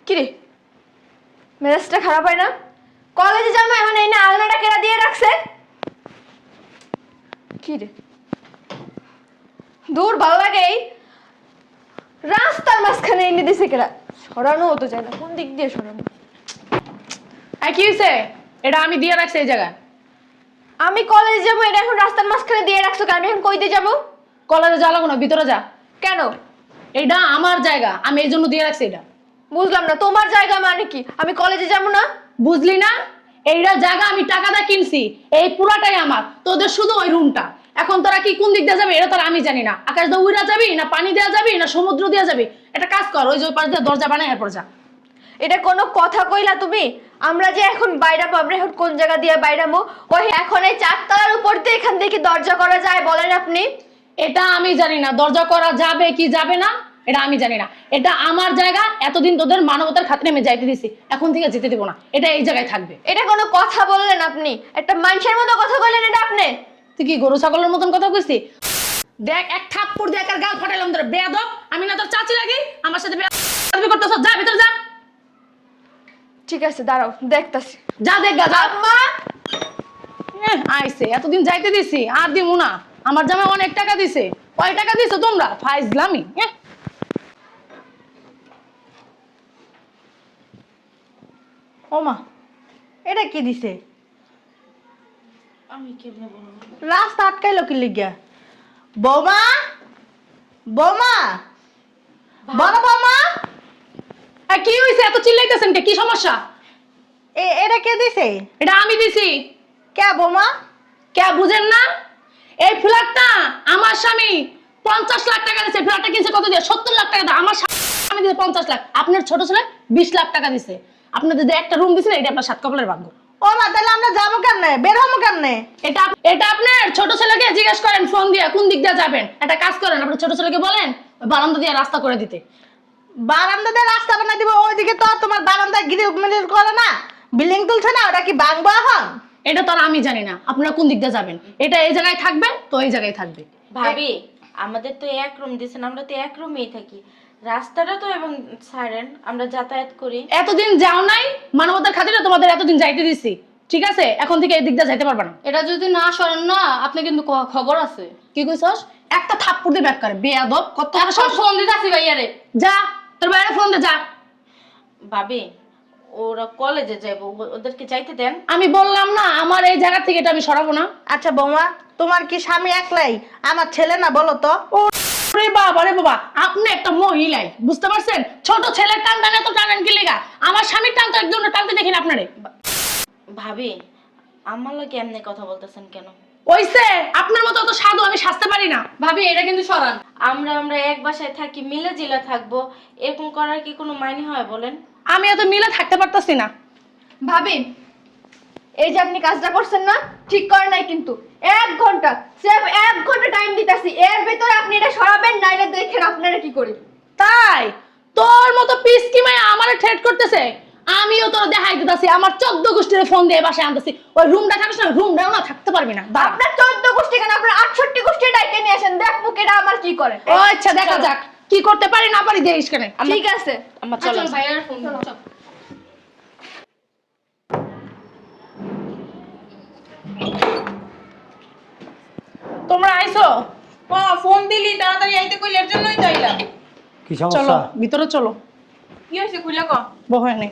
কি রে মেজাজটা খারাপ হয় না? কলেজে যাবো এখন এই না আলনাটা কেনা দিয়ে রাখছে। কি রে দূর ভালো লাগে এই রাস্তার মাঝখানে এনে দিছে কেনা, সরানো হতো যায় না, কোন দিক দিয়ে সরানো? কি হয়েছে? এটা আমি দিয়ে রাখছি এই জায়গায়। আমি কলেজে যাবো, এটা এখন রাস্তার মাঝখানে দিয়ে রাখছো কেন? আমি এখন কই দিয়ে যাবো? কলেজে যা লাগো না, ভিতরে যা। কেন? এটা আমার জায়গা, আমি এই জন্য দিয়ে রাখছি এটা। বুঝলাম না, তোমার জায়গা মানে কি? আমি কলেজে যাবো না? বুঝলি না? এইটা জায়গা আমি টাকা দিয়ে কিনছি, এই পুরাটাই আমার, তোদের শুধু ওই রুমটা। এখন তোরা কি কোন দিক দিয়ে যাবে এটা তোরা আমি জানি না। আকাশ দিয়ে উড়া যাবি না পানি দেওয়া যাবি না সমুদ্র দিয়ে যাবি? একটা কাজ কর, ওই যে ওই পাশ দিয়ে দরজা বানাই এরপর যা। এটা কোনো কথা কইলা তুমি? আমরা যে এখন বাইরাবো, আমরা এখন কোন জায়গা দিয়ে বাইরাবো? ওই এখন এই 4 তলার উপর দিয়ে এখান থেকে কি দরজা করা যায় বলেন আপনি? এটা আমি জানি না দরজা করা যাবে কি যাবে না, এটা আমি জানি না। এটা আমার জায়গা, এতদিন তোদের মানবতার খাতিরে আমি যাইতে দিছি, এখন থেকে যেতে দিব না, এটা এই জায়গায় থাকবে। এটা কোনো কথা বললেন আপনি? একটা মানুষের মতো কথা বললেন এটা আপনি? তুই কি গরু ছাগলের মতন কথা কইছি? দেখ এক থাপ্পড় দিয়ে একার গাল ফাটাইলাম তোর বেয়াদব। আমি না তোর চাচি লাগি, আমার সাথে বেয়াদবি করতেছ? যা ভিতর যা। ঠিক আছে দাঁড়াও দেখতাছি। যা দেখ গা যা। আম্মা আইছে এতদিন যাইতে দিছি আর দিমু না। আমার জামাই অনেক টাকা দিছে। কয় টাকা দিছো তোমরা? ফাইজলামি। ওমা এটা কি দিছে? আমি কেমনে বলবো? রাস্তা আটকাইলো কি লিগা? বৌমা, বৌমা, বড় বৌমা, কি হইছে এত চিল্লাইতেছেন কে? কি সমস্যা? এটা কে দিছে? এটা আমি দিছি। কে বৌমা? কে বুঝেন না? এই ফ্ল্যাটটা আমার স্বামী 50 লাখ টাকা দিছে। ফ্ল্যাটটা কিনছে কত দিয়ে? 70 লাখ টাকা দিয়ে। আমার স্বামী দিছে 50 লাখ। আপনার ছোট ছেলে 20 লাখ টাকা দিছে। আপনাদের যে একটা রুম দিছেন এটা আপনার সাত কপালের ভাগ্য। ওমা তাহলে আমরা যাবো কেমনে, বের হবো কেমনে? এটা এটা আপনার ছোট ছেলেকে জিজ্ঞেস করেন ফোন দিয়ে কোন দিক দিয়ে যাবেন। একটা কাজ করেন, আপনার ছোট ছেলেকে বলেন ওই বারান্দা দিয়ে রাস্তা করে দিতে। বারান্দা দিয়ে রাস্তা বানাই দিব? ওইদিকে তো আর তোমার বারান্দা গ্রিল মিলিল করে না, বিল্ডিং তুলছে না, ওটা কি ভাঙবো এখন? এটা তো আর আমি জানি না আপনারা কোন দিক দিয়ে যাবেন। এটা এই জায়গায় থাকবে তো এই জায়গায় থাকবে। ভাবি আমাদের তো এক রুম দিয়েছেন, আমরা তো এক রুমেই থাকি। রাস্তাটা তো এবং সাইরেন আমরা যাতায়াত করি। এতদিন যাও নাই, মানবতার খাতিরে তোমাদের এতদিন যাইতে দিছি, ঠিক আছে? এখন থেকে এই দিক দিয়ে যাইতে পারবে না। এটা যদি না সরেন না, আপনি কিন্তু খবর আছে। কি কইছস? একটা থাপ্পড় দিয়ে ব্যাক করে বেয়াদব। কত সব ফোন দিতাছি ভাইয়ারে। যা তোর বাইরে ফোন দে যা। ভাবি ওরা কলেজে যাইবো, ওদেরকে যাইতে দেন। আমি বললাম না আমার এই জায়গা থেকে এটা আমি সরাবো না। আচ্ছা বৌমা, তোমার কি স্বামী একলাই? আমার ছেলে না বলো তো? রে বাবা রে বাবা, আপনি একটা মহিলাই, বুঝতে পারছেন? ছোট ছেলের টান টানে তো টানেন কি লিগা? আমার স্বামীর টান তো একদম টানতে দেখি না আপনারে। ভাবি আমার লাগে এমনি কথা বলতেছেন কেন? ওইছে আপনার মতো তো সাধু আমি সাজতে পারি না। ভাবি এটা কিন্তু সরান। আমরা এক বাসায় থাকি, মিলে জিলে থাকবো, এরকম করার কি কোনো মাইনে হয় বলেন? আমি এত মিলে থাকতে পারতাছি না। ভাবি এই যে আপনি কাজটা করছেন না, ঠিক করেন নাই কিন্তু। 1 ঘন্টা সেফ 1 ঘন্টা টাইম দিতাছি, এর ভিতরে আপনি এটা সরাবেন, নাইলে দেখেন আপনারা কি করি। তাই তোর মতো পিসকি মায়া আমারে থ্রেট করতেছে, আমিও তোর দেখাই দিতাছি। আমার 14 গোষ্ঠীর ফোন দিয়ে বাসায় আনতেছি। ওই রুমটা থাকিস না, রুমটাও না থাকতে পারবি না। আপনার 14 গোষ্ঠী কেন, আপনার 68 গোষ্ঠী ডাইকে নিয়ে আসেন, দেখবো কেটা আমার কি করে। ও আচ্ছা দেখা যাক কি করতে পারি না পারি দেখিস কেন। ঠিক আছে আমার চল চলো। ভাইয়ার ফোন চল। তোমরা আইছো? ফোন দিলি তাড়াতাড়ি আইতে কইলে এর জন্যই তো আইলাম। কি চলো সমস্যা? ভিতরে চলো। কি হইছে খুইলা ক? বহেনে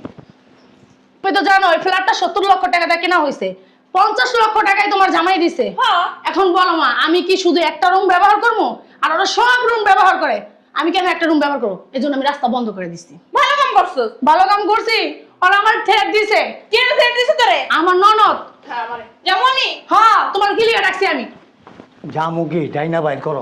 তুমি তো জানো এই ফ্ল্যাটটা 70 লক্ষ টাকা দিয়ে কেনা হয়েছে। 50 লক্ষ টাকায় তোমার জামাই দিছে। হ্যাঁ এখন বলো মা, আমি কি শুধু একটা রুম ব্যবহার করবো আর ওরা সব রুম ব্যবহার করে? আমি কেন একটা রুম ব্যবহার করবো? এই জন্য আমি রাস্তা বন্ধ করে দিচ্ছি। ভালো কাম করছস। ভালো কাম করছি। ওরা আমার থ্রেট দিছে। কে সেট দিছে তোরে? আমার ননদ। হ্যাঁ আমারে যেমনই। হ্যাঁ তোমার ক্লিয়ার রাখছি আমি। জামুকি ডাইনা বাইর করো।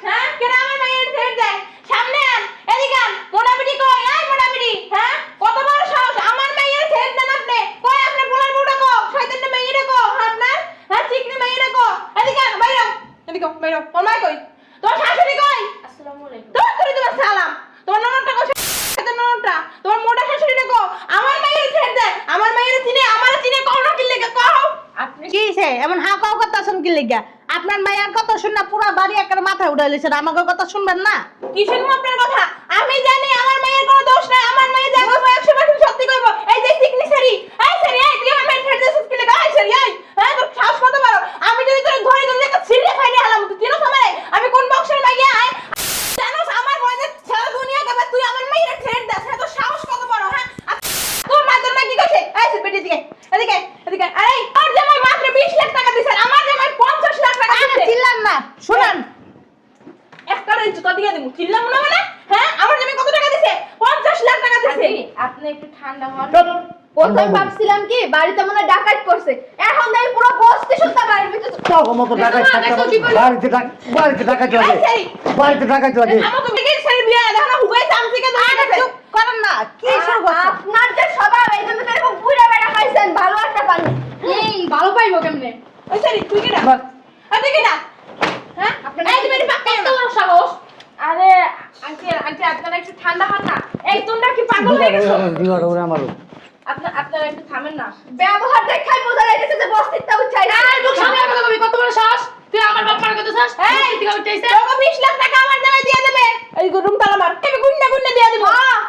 হ্যাঁ কেডা আমার মাইয়ের সেট দেয়? সামনে আন, এদিকে আন। মোটামুটি কই, এই মোটামুটি, হ্যাঁ? কত বড় সাহস আমার মাইয়ের সেট দেন আপনি? কই আপনার পোলার বউটা কো? শয়তানটা মাইয়েরে কো? আপনার হ্যাঁ চিকনি মাইয়েরে কো? এদিকে আন, বাইরে আও। এদিকে বাইরে আও। তোর মাই কই? তোর শাশুড়ি কই? আসসালামু আলাইকুম। তোমার সালাম। তোমার ননদটা কই? শয়তান ননদটা। তোমার মোটা শাশুড়িটা কো? আমার মাইয়ের সেট দেয়। আমার মাইয়ের চিনে, আমারে চিনে কও না কি লাগে কও? আপনি কি হইছে এমন হাও কাও কথা শুন কি লিগা? আপনার মায়ের কথা শুন না পুরা বাড়ি একের মাথায় উড়াই লইছেন, আমাকে কথা শুনবেন না? কি শুনবো আপনার কথা? আমি জানি আমার মায়ের কোনো দোষ নাই, আমার মায়ের যা করবে আপনি একটু ঠান্ডা হন। প্রথম ভাবছিলাম কি বাড়িতে মনে হয় ডাকাত করছে, এখন দেখি পুরো বস্তি শুদ্ধ বাড়ির ভিতরে। তখন মতো টাকা বাড়িতে টাকা চলে, বাড়িতে টাকা চলে। আমার তো বিকেল ছেড়ে বিয়ে দেখো না হুগাই চামচিকে ধরে গেছে। চুপ করেন না, কি শুরু করছো? আপনার যে স্বভাব এই জন্য তো এরকম বুড়া বেড়া খাইছেন, ভালো একটা পানি। ভালো পাইবো কেমনে? ওই সারি তুই কি না তুই কি না হ্যাঁ এই তুমি এটি পাক্কা কত বড় সাহস? আরে আন্টি আন্টি আপনারা একটু ঠান্ডা হন না। এই তোমরা কি পাগল হয়ে গেছো? দিওয়াটা ওরে আমারও। আপনারা একটু থামেন না। ব্যবহার দেখাই বোঝা যাইতেছে যে বস্তিটা উঠাই। এই মুখ সামনে কথা কবি, কত বড় সাহস? তুই আমার বাপ মার কথা চাস? এই তুই উঠাইছে? তোকে 20 লাখ টাকা আমার নামে দিয়ে দেবে। এই রুম তালা মার। আমি গুন্ডা দিয়ে দেব।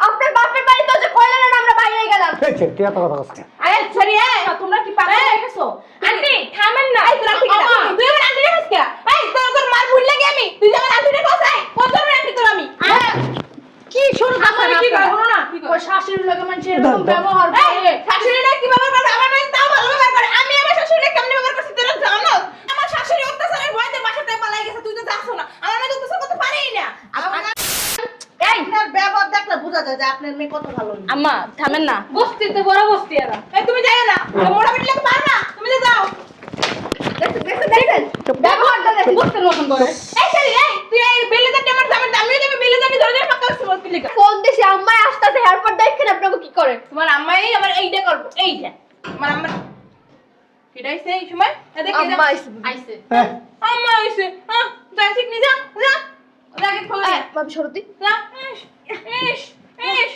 আপনার বাপের বাড়ি তো যে কইলেন না আমরা বাইরে গেলাম। এই ছে, তুই এত কথা বলছিস কেন? আরে সরি তোমরা কি পাগল হয়ে গেছো? আন্টি থামেন না। এই তোরা ঠিক না তুই আমার আন্টি রে হাসকা এই তোর মার ভুল লাগে আমি তুই আমার আন্টি রে কসাই কত বড় আন্টি তোর আমি কি শুরু করছো? আমি কি করব না ওই শাশুড়ির লগে মানুষ এরকম ব্যবহার করে। এই শাশুড়ি না কি ব্যবহার করে আমার মেয়ে তাও ভালো ব্যবহার করে আমি আমার শাশুড়িকে কেমনে ব্যবহার করছি তোরা জানো আমার শাশুড়ি অত্যাচারের ভয়তে বাসাতে পালাই গেছে তুই তো জানো না আমার মেয়ে তো অত্যাচার করতে পারেই না এই আপনার ব্যবহার দেখলে বোঝা যায় যে আপনার মেয়ে কত ভালো। আম্মা থামেন না। বস্তিতে বড় বস্তি এরা। এই তুমি যাও না মোড়া বিটলে পার না তুমি যে যাও দেখেন ব্যবহারটা দেখেন। বস্তির মতন করে। এই সরি এই তুই এই বেলে যাতে আমার জামার দামিও যাবে বেলে যাবি ধরে ধরে পাকা করছিস বলতে লিখা ফোন দিছি আম্মাই আসতেছে, এরপর দেখেন আপনাকে কি করে। তোমার আম্মাই আমার এইটা করব এইটা আমার আম্মা কিডাইছে এই সময় দেখি আম্মা আইছে। আইছে। হ্যাঁ, আম্মা আইছে হ্যাঁ যাই ঠিক নি যা যা ওটাকে ফলো ভাবি সরতি। যা ইস ইস ইস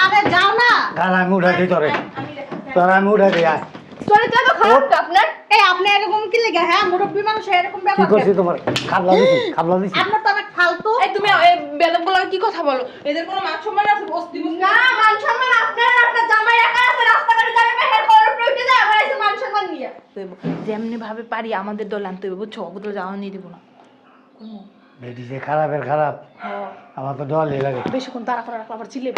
আরে যাও না। দাঁড়া, আমি উঠাই দিই তোরে। আমি দেখা তোরা আমি উঠাই দিই, আয়। চরিত্র তো খারাপ তো আপনার। এই আপনি এরকম কি লাগে? হ্যাঁ, মুরব্বী মানুষ এরকম কি ব্যবহার করছি করে। তোমার? খাবলা দিছি। আপনার তো অনেক ফালতু। এই তুমি এই বেদক বলার কি কথা বলো এদের কোনো মান সম্মান আছে বস্তি বস্তি না মান সম্মান আপনার, আপনার জামাই একা আছে রাস্তাঘাটে যাবে হের খবর প্রয়োজন যায় আবার এসে মান সম্মান নিয়ে। যেমনি ভাবে পারি আমাদের দল আনতে হবে বুঝছো অবদল যাওয়া নিয়ে দেবো না বেটি যে খারাপের খারাপ, আমার তো ডরই লাগে। বেশিক্ষণ তাড়া করে রাখলে আবার চিল্লে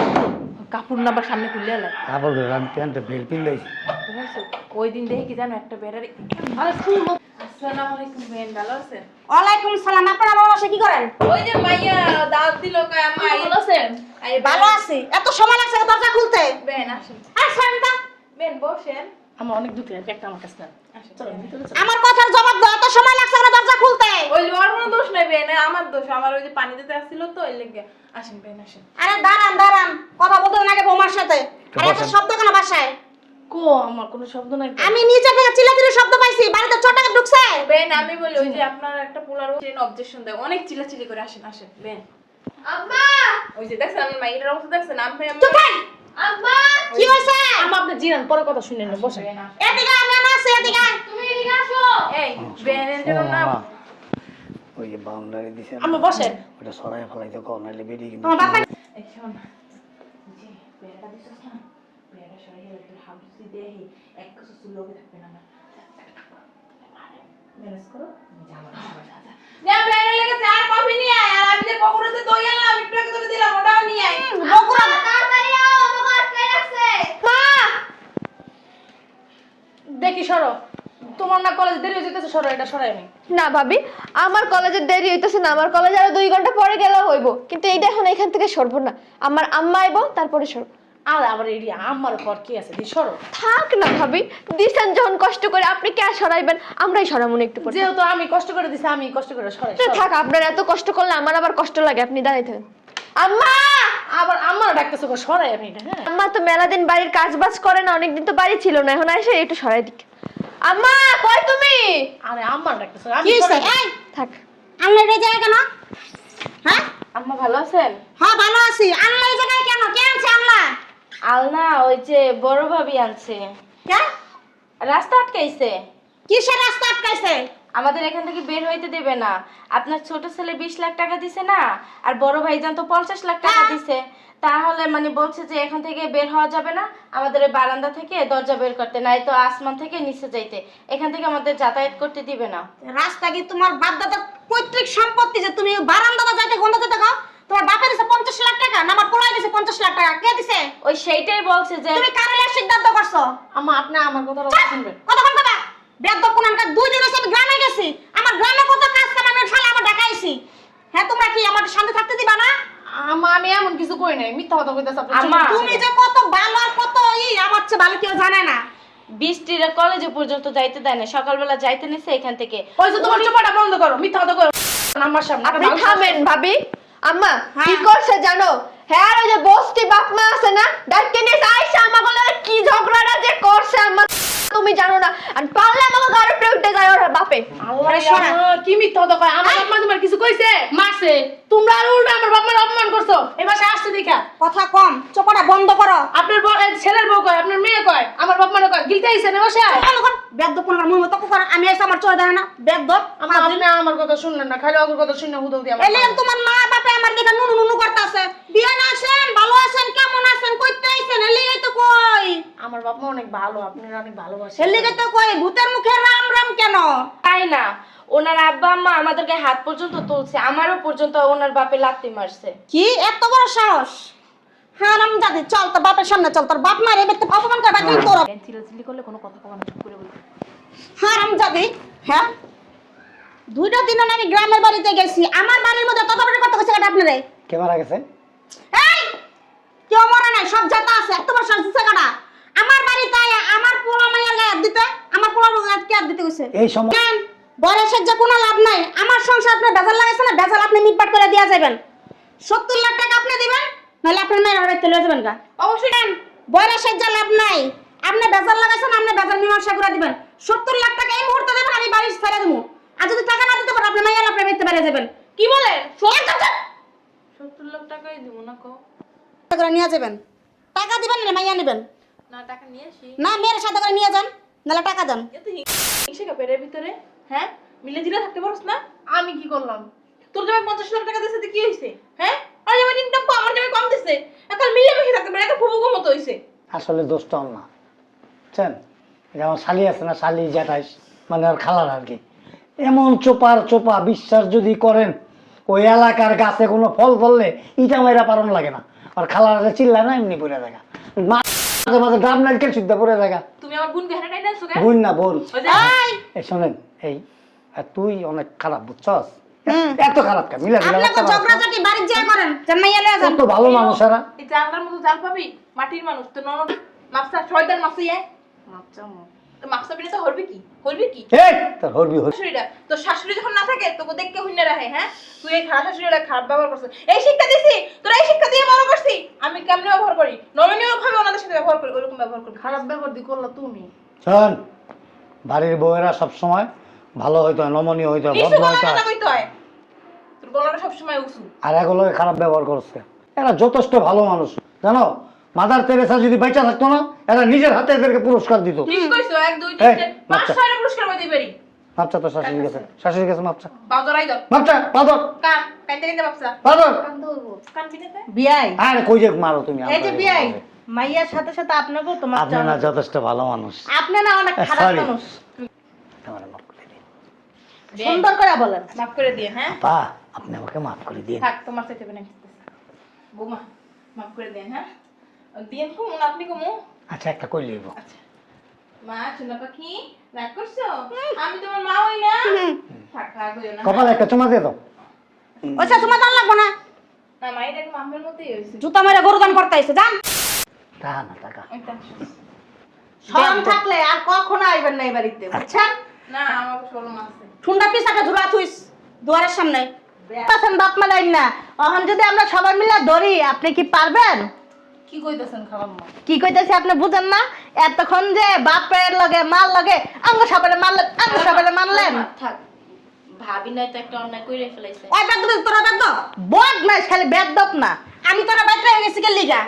কাপড় না আবার সামনে খুললে এলাই কাপড় ধরে আমি প্যান্টে বেল পিন্দাইছি। বুঝছো ওই দিন দেখে কি জানো একটা বেড়ারি আরে ফুল আসসালামু আলাইকুম বেন ভালো আছেন ওয়ালাইকুম সালাম। আপনারা আমার বাসায় কি করেন? ওই যে মাইয়া দাওয়াত দিল কয় আম্মা ভালো আছেন? আই ভালো আছি। এত সময় লাগছে দরজা খুলতে? বেন আসেন আর শান্তা, বেন বসেন আমার অনেক দুঃখ একটা আমার কাছে আসেন চলো ভিতরে চলো। আমার কথার জবাব দাও। এত সময় লাগছে না দরজা খুলতে? ওই ওর কোনো দোষ নাই বেন আমার দোষ আমার ওই যে পানি দিতে আসছিল তো ওই লেগে আসেন বেন আসেন আরে দাঁড়ান, কথা বলতে নাকি বৌমার সাথে। আর এত শব্দ কেন বাসায়? কো আমার কোনো শব্দ নাই তো। আমি নিচে থেকে চিল্লাচিল্লি শব্দ পাইছি। বাড়িতে চটাকে ঢুকছে। বেন আমি বলি ওই যে আপনার একটা পোলার ট্রেন অবজেকশন দেয় অনেক চিল্লাচিল্লি করে আসেন আসেন বেন আম্মা ওই যে দেখছেন আমার মাইয়ের অবস্থা দেখছেন আমি চুপ থাক। আম্মা কি হইছে? আম্মা আপনি জিরান পরে কথা শুনে নেন, বসেন। এদিকে আমি আছে এদিকে। তুমি এদিকে আসো। এই বেনের ও জন্য না মা, ওই যে বাউন্ডারি দিছে না, আম্মা বসেন। ওটা সরাই ফেলাইতে কও, নাহলে বেরিয়ে কিন্তু তোমার বাপা এই শোন জি বেড়া দিছস না বেড়া সরাই একটু হাবসি দেহি এক কিছু সুলোকে থাকবে না ম্যানেজ করো যা বেড়া লেগে চার কফি নিয়ে আয় আর আমি যে পকোড়াতে দই আনলাম একটু আগে তোকে দিলাম ওটাও নিয়ে আয় বকুড়া তাড়াতাড়ি আও, আমাকে আটকে রাখছে। মা দেখি সরো, তোমার না কলেজ দেরি হয়ে যেতেছে, সরো এটা সরাই আমি। না ভাবি, আমার কলেজের দেরি হইতেছে না, আমার কলেজ আরো 2 ঘন্টা পরে গেলে হইব, কিন্তু এইটা এখন এখান থেকে সরবো না। আমার আম্মা আইব তারপরে সরব। আর আবার এডি আমার পর কি আছে, দি সরো। থাক না ভাবি, দিছেন যখন কষ্ট করে, আপনি কে সরাইবেন? আমরাই সরামুন একটু পরে। যেহেতু আমি কষ্ট করে দিছি, আমি কষ্ট করে সরাই। না, থাক, আপনার এত কষ্ট করলে আমার আবার কষ্ট লাগে, আপনি দাঁড়াই থাকেন। আম্মা আবার আমার ডাকতেছে গো, সরাই আমি এটা। হ্যাঁ আম্মা তো মেলা দিন বাড়ির কাজ বাজ করে না, অনেকদিন তো বাড়ি ছিল না, এখন এসে একটু সরাই দিক। আম্মা কই তুমি? আরে আমার ডাকতেছে, কি আমি হইছে? সরাই। এই থাক। আল্লাহ রে জায়গা কেন? হ্যাঁ আম্মা ভালো আছেন হ্যাঁ ভালো আছি। আল্লাহ এই জায়গায় কেন? কে আনছে আল্লাহ? আলনা ওই যে বড় ভাবি আনছে, কে? রাস্তা আটকাইছে, কিসের রাস্তা আটকাইছে? আমাদের এখান থেকে বের হইতে দেবে না। আপনার ছোট ছেলে 20 লাখ টাকা দিছে না, আর বড় ভাইজান তো 50 লাখ টাকা দিছে, তাহলে মানে বলছে যে এখান থেকে বের হওয়া যাবে না, আমাদের এই বারান্দা থেকে দরজা বের করতে, নাই তো আসমান থেকে নিচে যাইতে, এখান থেকে আমাদের যাতায়াত করতে দিবে না। রাস্তা কি তোমার বাপ দাদার পৈতৃক সম্পত্তি যে তুমি বারান্দাতে যাইতে গন্ধ যেতে খাও? তোমার বাপে দিছে 50 লাখ টাকা না আমার পোলাই দিছে 50 লাখ টাকা? কে দিছে? ওই সেইটাই বলছে যে তুমি কারের সিদ্ধান্ত করছো? আম্মা আপনি আমার কথা শুনবেন। কতক্ষণ কথা? বেদ কোনখানকার 2 দিন হইছে আমি গ্রামে গেছি। আমার গ্রামে কত কাজ কাম আমি শালা আবার ঢাকা আইছি। হ্যাঁ তোমরা কি আমার শান্তি থাকতে দিবা না? আম্মা আমি আমি এমন কিছু কই নাই, মিথ্যা কথা কইতাছ আপনি। আম্মা, তুমি যে কত ভালো আর কত আমার চেয়ে ভালো কেউ জানে না। বৃষ্টিরা কলেজে পর্যন্ত যাইতে দেয় না, সকালবেলা যাইতে নিছে এখান থেকে। ওই যে তোমার চোপাটা বন্ধ করো, মিথ্যা কথা কইও আমার সামনে। আপনি থামেন ভাবি। আম্মা হ্যাঁ। কি করছে জানো? হ্যাঁ ওই যে বস্তি বাপ মা আছে না, ডাক্তার নিয়ে আইসা আমাকে লগে কি ঝগড়াটা যে করছে আম্মা তুমি জানো না। আর পারলে আমাকে গাড়ি উপরে উঠে যায় ওর বাপে। আল্লাহ আমার কি মিথ্যা কথা কয়? আমার বাপ মা তোমার কিছু কইছে? মারছে। তোমরা আর উল্টা আমার বাপ মার অপমান করছো। এই বাসায় আসছে দেখা। কথা কম, চোপাটা বন্ধ করো। আপনার ছেলের বউ কয়, আপনার মেয়ে কয়, আমার বাপ মার কয়, গিলতে আইছে না বাসায়? বেদ্য পুনরার মুখ মতো কর, আমি এসে আমার চোখ দেখে না বেদ্য। আপনি আমার কথা শুনলেন না, খালি ওর কথা শুনে হুদল দিয়ে এলে তোমার মা বাপে আমার দিকে নুনু নুনু করতেছে। বিয়ে না আসেন, ভালো আছেন, কেমন আছেন, কইতে আইছেন, এলে তো কই। আমার বাপ মা অনেক ভালো, আপনারা অনেক ভালোবাসেন। এলে তো কই ভূতের মুখে রাম রাম কেন? তাই না, ওনার আব্বা আম্মা আমাদেরকে হাত পর্যন্ত তুলছে, আমারও পর্যন্ত ওনার বাপে লাত্তি মারছে। কি এত বড় সাহস? হ্যাঁ রাম দাদি চল তো বাপের সামনে চল, তোর বাপ মারে এবার তো অপমান করে বাকি তোর। চিল্লাচিল্লি করলে কোনো কথা কবে না, চুপ করে বলতে। হ্যাঁ রাম দাদি, হ্যাঁ 2টা দিন আমি গ্রামের বাড়িতে গেছি, আমার বাড়ির মধ্যে তত বড় কথা কইছে আপনারে। কে মারা গেছে? এই কেউ মরে নাই, সব জাতা আছে, এত বড় সাহস দিছে কাটা আমার বাড়িতে আয়া আমার পোলা মাইয়া গায়ে দিতে, আমার পোলা গায়ে কে দিতে কইছে? এই সময় কেন বয়সের যে কোনো লাভ নাই, আমার সংসার আপনি বেজাল লাগাইছেন না, বেজাল আপনি মিটপাট করে দিয়া যাবেন। 70 লাখ টাকা আপনি দিবেন, নাহলে আপনার মেয়ের হারাইতে লয়ে যাবেন গা। অবশ্যই কেন বয়সের যে লাভ নাই, আপনি বেজাল লাগাইছেন, আপনি বেজাল মীমাংসা করে দিবেন। 70 লাখ টাকা এই মুহূর্তে দেবেন, আমি বাড়ি ছেড়ে দেবো। আর যদি টাকা না দিতে পারেন আপনি মাইয়া আপনি বেঁচতে বেড়ে যাবেন। কি বলেন? 70 লাখ টাকাই দিব না কো। টাকা করে নিয়ে যাবেন, টাকা দিবেন না মাইয়া নেবেন? না টাকা নিয়ে আসি। না মেয়ের সাথে করে নিয়ে যান, নাহলে টাকা দেন। এত হিংসে কা পেটের ভিতরে, হ্যাঁ? মিলে জিলে থাকতে পারছ না? আমি কি করলাম? তোর জামাই 50 লাখ টাকা দিছে, কি হইছে? হ্যাঁ? আর জামাই ইনকাম কম, আমার জামাই কম দিছে। এখন মিলে মিশে থাকতে পারে, এটা ফুবুগো মতো হইছে। আসলে দোষটা ওর না, বুঝছেন? যেমন শালি আছে না, শালি জ্যাঠাইস মানে আর খালার আর কি, এমন চোপার চোপা বিশ্বাস যদি করেন ওই এলাকার গাছে কোনো ফল ধরলে ইটা মাইরা পারণ লাগে না। আর খালার চিল্লায় না এমনি পড়ে দেখা, মাঝে মাঝে ডাব নারকেল সিদ্ধ পড়ে দেখা। তুমি আমার বোনকে হেঁটে টাইনা আনছো কেন? বোন না বোন। ওই যে এই শোনেন, এই আর তুই অনেক খারাপ বুঝছস, এত খারাপ কেন? মিলা মিলা আপনাকে ঝগড়াঝাটি বাড়ি যা করেন, জান মাইয়া লয়ে যান। কত ভালো মানুষ এরা। এই জানলার মতো জাল পাবি, মাটির মানুষ তো ননদ মাপসা শয়তান মাপসি এ মাপচামো। তো মাপসা বিনা তো হরবি কি? হরবি কি? এই তোর হরবি হর শাশুড়িটা তো শাশুড়ি যখন না থাকে তোকে দেখকে হুইনা রাখে, হ্যাঁ? তুই এই খারাপ শাশুড়িটা খারাপ ব্যবহার করছিস। এই শিক্ষা দিছি, তোরা এই শিক্ষা দিয়ে বড় করছিস। আমি কেমনে ব্যবহার করি? নমনীয় ভাবে ওনাদের সাথে ব্যবহার করি, ওরকম ব্যবহার করি। খারাপ ব্যবহার দি করলা তুমি। শোন, বাড়ির বউয়েরা সবসময় ভালো হইতে হয়, নমনীয় হইতে হয়, নিচু ভদ্র গলায় হইতে কথা হয়। কইতে হয়। তোর গলাটা সবসময় উঁচু। আর এগুলোকে খারাপ ব্যবহার করছে। এরা যথেষ্ট ভালো মানুষ জানো। মাদার তেরেসা যদি বেঁচে থাকতো না, এরা নিজের হাতে এদেরকে পুরস্কার দিত। ঠিক কইছো, 1 2 এই, 3 4 5 বাচ্চা। 6 পুরস্কার পাইতে পারি। মাপচা তো শাশুড়ি গেছে, শাশুড়ি গেছে মাপচা, বাজারাই দাও। মাপচা পাদর কান কাইতে কাইতে বাপসা। পাদর। কান পিনেতে। বিয়াই আরে কই যে মারো তুমি এই যে আমাকে? বিয়াই মাইয়ার সাথে সাথে আপনাকেও তোমার আপনি না যথেষ্ট ভালো মানুষ। আপনি না অনেক খারাপ Sorry. মানুষ। আমার মাফ করে দিন সুন্দর করে বলেন। মাফ করে দিয়ে, হ্যাঁ? পা, আপনি আমাকে মাফ করে দিন। থাক তোমার সাথে বেনা বৌমা মাফ করে দেন, হ্যাঁ? দিন কমু না আপনি কমু। আচ্ছা একটা কই লইব। মা চুনা পাখি রাগ করছো? আমি তোমার মা হই না? থাক রাগ হইও না। কপালে একটা চুমা দিয়ে দাও। ওইসব তোমার দান লাগবো না, না মায়ের এক মামের মতোই হইছে। জুতা মেরে গরু দান করতে আইছে জান। টাকা না টাকা। ওইটা। শরম থাকলে আর কখনো আইবেন না এই বাড়িতে, বুঝছেন? না আমার শরম আছে। ঠুন্ডা পিসাটা ঝুলা থুইস দুয়ারের সামনে। পাছেন বাপ মালাইন না, এখন যদি আমরা সবাই মিলে ধরি আপনি কি পারবেন? কি কইতাছেন খালাম্মা? কি কইতাছি আপনি বুঝেন না? এতক্ষণ যে বাপের লগে মাল লগে আঙ্গ সবাই মারলেন, আঙ্গ সবাই মারলেন। থাক, ভাবি নাই তো একটা অন্যায় কইরে ফেলাইছে। ওই বেদ তোরা বেদ বদ নাই, খালি বেদব না। আমি তোরা বেদ হয়ে গেছি কে লিগা?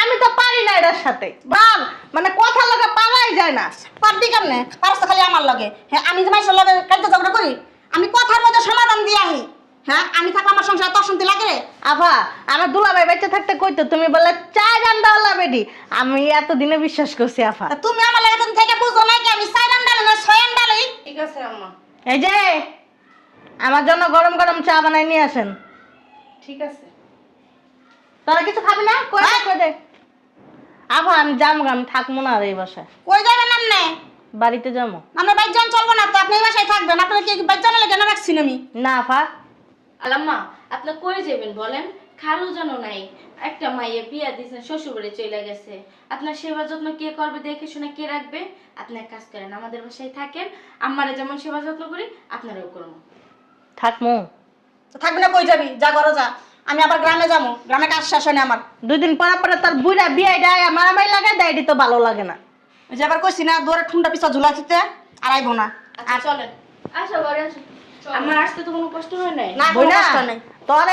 আমি তো পারি না এটার সাথে বাল, মানে কথা লগে পারাই যায় না। পারবি কেমনে? পারছ তো খালি আমার লগে। হ্যাঁ আমি যে মাইসের লগে কালকে ঝগড়া করি, আমি কথার মধ্যে সমাধান দিয়ে আহি। হ্যাঁ আমি থাকলে আমার সংসার তো অশান্তি লাগে। আভা আমার দুলাভাই বেঁচে থাকতে কইতো তুমি বলে চাই রান্দাওয়ালা বেডি, আমি এতদিনে বিশ্বাস করছি আফা। তুমি আমার লাগে তুমি থেকে বুঝো না কি আমি চাই রান্দালে না ছয় রান্দালে? ঠিক আছে আম্মা। এই যে আমার জন্য গরম গরম চা বানাই নিয়ে আসেন। ঠিক আছে। তোরা কিছু খাবি না? কই দে কই দে। আভা আমি যাবো, আমি থাকবো না আর এই বাসায়। কই যাবেন আপনি? বাড়িতে যাবো। আমরা বাইক যান চলবো না তো, আপনি এই বাসায় থাকবেন। আপনারা কি বাইক জানালে কেন রাখছি আমি? না আফা। আলাম্মা, আপনি কই যাবেন বলেন? খালু জানো নাই, একটা মাইয়ে বিয়া দিয়েছেন, শ্বশুর বাড়ি চলে গেছে। আপনার সেবা যত্ন কে করবে, দেখে শুনে কে রাখবে? আপনি এক কাজ করেন, আমাদের বাসায় থাকেন, আমারে যেমন সেবা যত্ন করি আপনারাও করবো। থাকমু তো থাকবি না, কই যাবি? যা করো যা। আমি আবার গ্রামে যাবো, গ্রামে কাজ শেষ হয় না আমার। 2 দিন পরে পরে তার বুইড়া বিয়ে দেয় মারামারি লাগাই দেয়, এটি তো ভালো লাগে না। ওই যে আবার কইছি না, দুয়ারে ঠুনটা পিছা ঝুলাইতে আর আইবো না। আচ্ছা চলেন। আসো ঘরে আসো। আমার আসতে তো কোনো কষ্ট হয় নাই। না, কোনো বুইড়া কষ্ট নেই। তোর